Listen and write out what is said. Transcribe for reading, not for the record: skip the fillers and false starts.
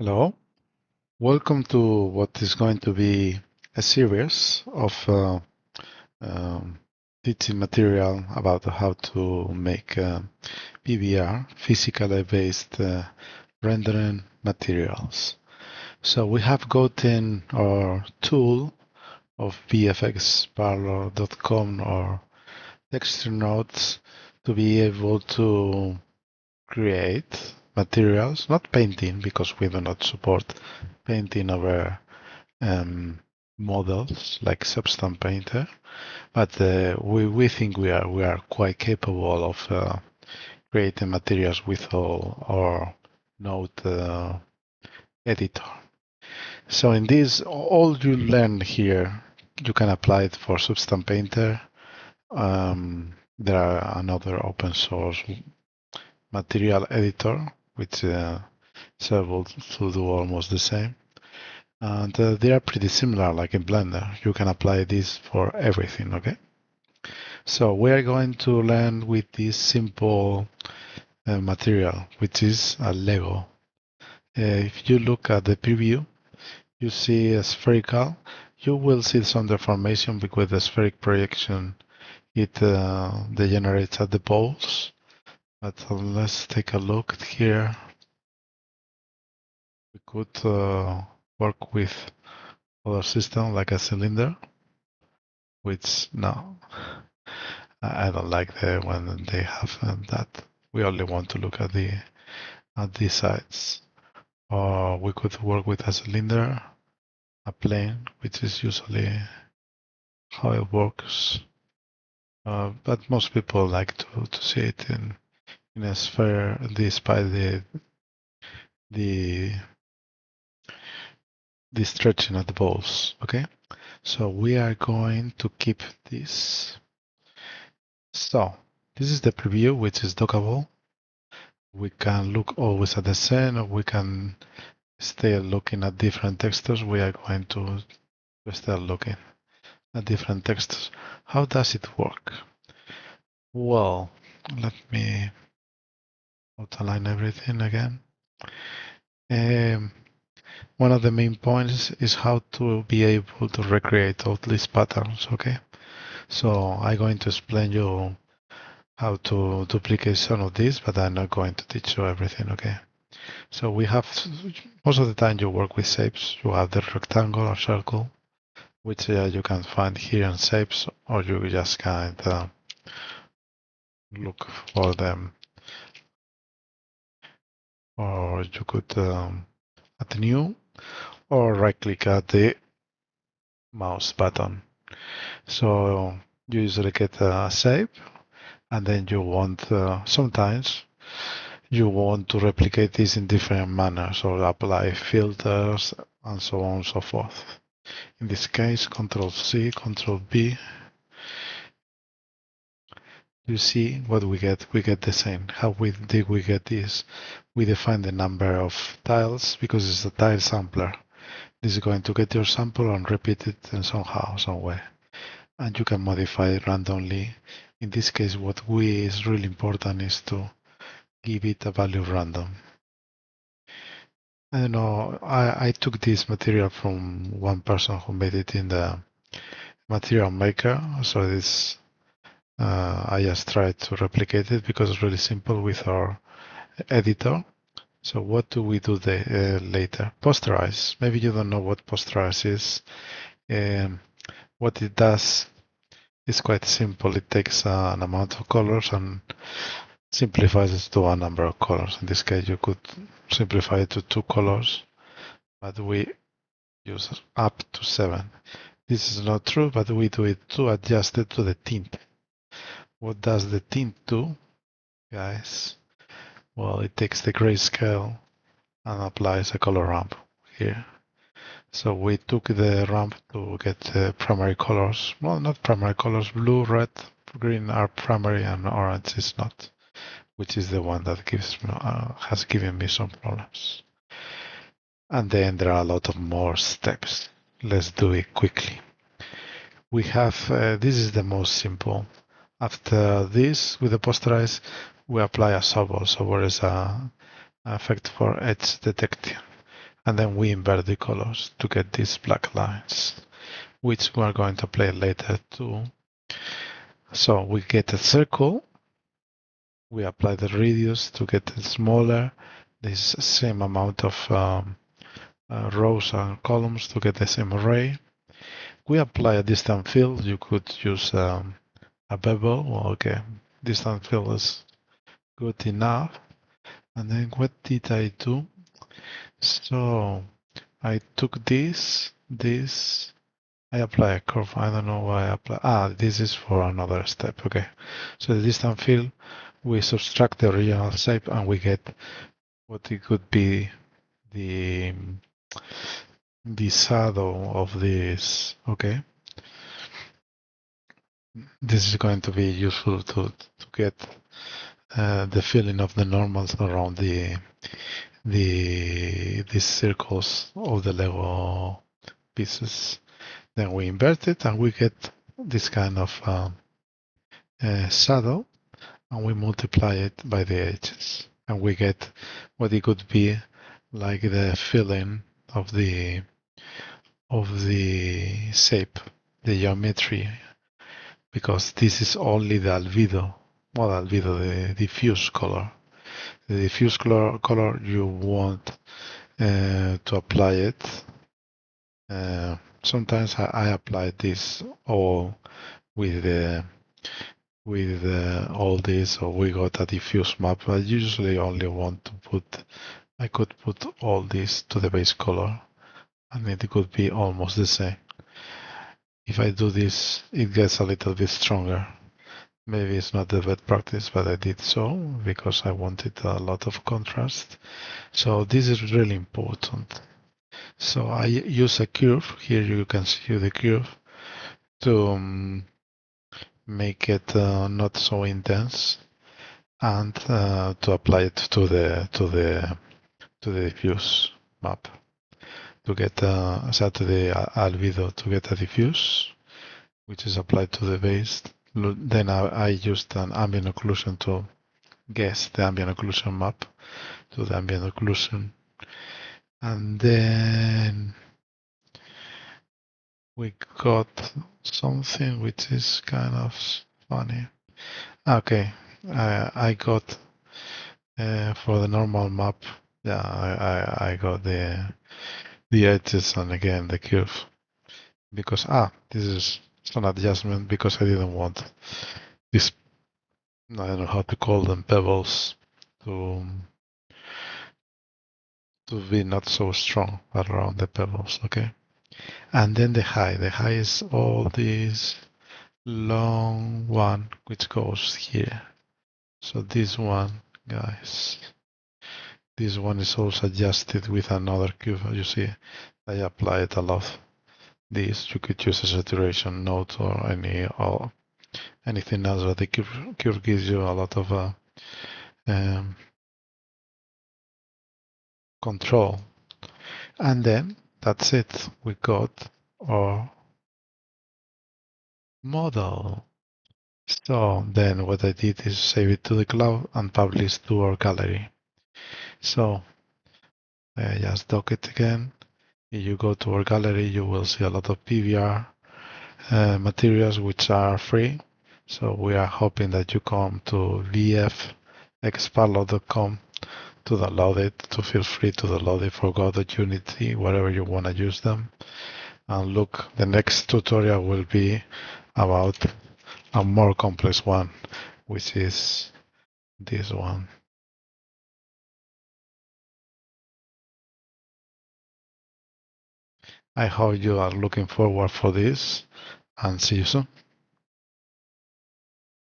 Hello, welcome to what is going to be a series of um, teaching material about how to make PBR, physically based rendering materials. So we have gotten our tool of VFXParlor.com or texture nodes to be able to create materials, not painting because we do not support painting over models like Substance Painter, but we think we are quite capable of creating materials with our node editor. So in this, all you learn here, you can apply it for Substance Painter. There are another open source material editor which is able to do almost the same. And they are pretty similar, like in Blender. You can apply this for everything, okay? So we are going to learn with this simple material, which is a Lego. If you look at the preview, you see a spherical. You will see some deformation because the spheric projection, it degenerates at the poles. But let's take a look here. We could work with other system like a cylinder, which no, I don't like the when they have that. We only want to look at these sides. Or we could work with a cylinder, a plane, which is usually how it works. But most people like to see it in a sphere, despite the stretching at the balls. Okay, so we are going to keep this. So this is the preview, which is dockable. We can look always at the scene, or we can stay looking at different textures. We are going to start looking at different textures. How does it work? Well, let me outline everything again. One of the main points is how to be able to recreate all these patterns, okay? So I'm going to explain you how to duplicate some of these, but I'm not going to teach you everything, okay? So we have, most of the time you work with shapes. You have the rectangle or circle, which you can find here in shapes, or you just kind of look for them, or you could add new, or right click at the mouse button. So you usually get a shape, and then you want, sometimes you want to replicate this in different manners or apply filters and so on and so forth. In this case, Control C, Control B. You see what we get. We get the same. How did we get this? We define the number of tiles because it's a tile sampler. This is going to get your sample and repeat it in somehow, some way. And you can modify it randomly. In this case, what is really important is to give it a value random. I don't know, I took this material from one person who made it in the material maker. So this I just tried to replicate it because it's really simple with our editor. So what do we do later? Posterize. Maybe you don't know what posterize is. What it does is quite simple. It takes an amount of colors and simplifies it to a number of colors. In this case, you could simplify it to 2 colors, but we use up to 7. This is not true, but we do it to adjust it to the tint. What does the tint do, guys? Well, it takes the grayscale and applies a color ramp here. So we took the ramp to get the primary colors. Well, not primary colors. Blue, red, green are primary and orange is not, which is the one that has given me some problems. And then there are a lot of more steps. Let's do it quickly. We have, this is the most simple. After this, with the posterize, we apply a sobor. Sobor is an effect for edge detection. and then we invert the colors to get these black lines, which we are going to apply later too. So we get a circle, we apply the radius to get it smaller, this same amount of rows and columns to get the same array. We apply a distance fill. You could use a bevel. Well, okay, distance fill is good enough. And then what did I do? So I took this, I apply a curve. I don't know why I apply. This is for another step. Okay. So the distance fill, we subtract the original shape and we get what it could be the shadow of this. Okay. This is going to be useful to get the feeling of the normals around these circles of the Lego pieces. Then we invert it and we get this kind of shadow, and we multiply it by the edges, and we get what it could be like the feeling of the shape, the geometry, because this is only the albedo, the diffuse color. The diffuse color you want to apply it. Sometimes I apply this all with all this, so we got a diffuse map. I usually only want to put, I could put all this to the base color, and it could be almost the same. If I do this, it gets a little bit stronger. Maybe it's not the best practice, but I did so because I wanted a lot of contrast. So this is really important. So I use a curve. Here you can see the curve to make it not so intense, and to apply it to the diffuse map to get to the albedo to get a diffuse, which is applied to the base. Then I used an ambient occlusion to guess the ambient occlusion map to the ambient occlusion, and then we got something which is kind of funny. Okay, I got for the normal map. Yeah, I got the edges and again the curve, because this is an adjustment because I didn't want this, I don't know how to call them, pebbles to be not so strong around the pebbles. Okay, and then the high is all this long one which goes here. So this one, guys, this one is also adjusted with another curve. You see, I applied a lot. This you could use a saturation node or anything else, but the curve gives you a lot of control. And then that's it. We got our model. So then what I did is save it to the cloud and publish to our gallery. So I just dock it again. If you go to our gallery, you will see a lot of PBR materials which are free. So we are hoping that you come to VFXParlor.com to download it, to feel free to download it for Godot, Unity, wherever you want to use them. And look, the next tutorial will be about a more complex one, which is this one. I hope you are looking forward for this, and see you soon.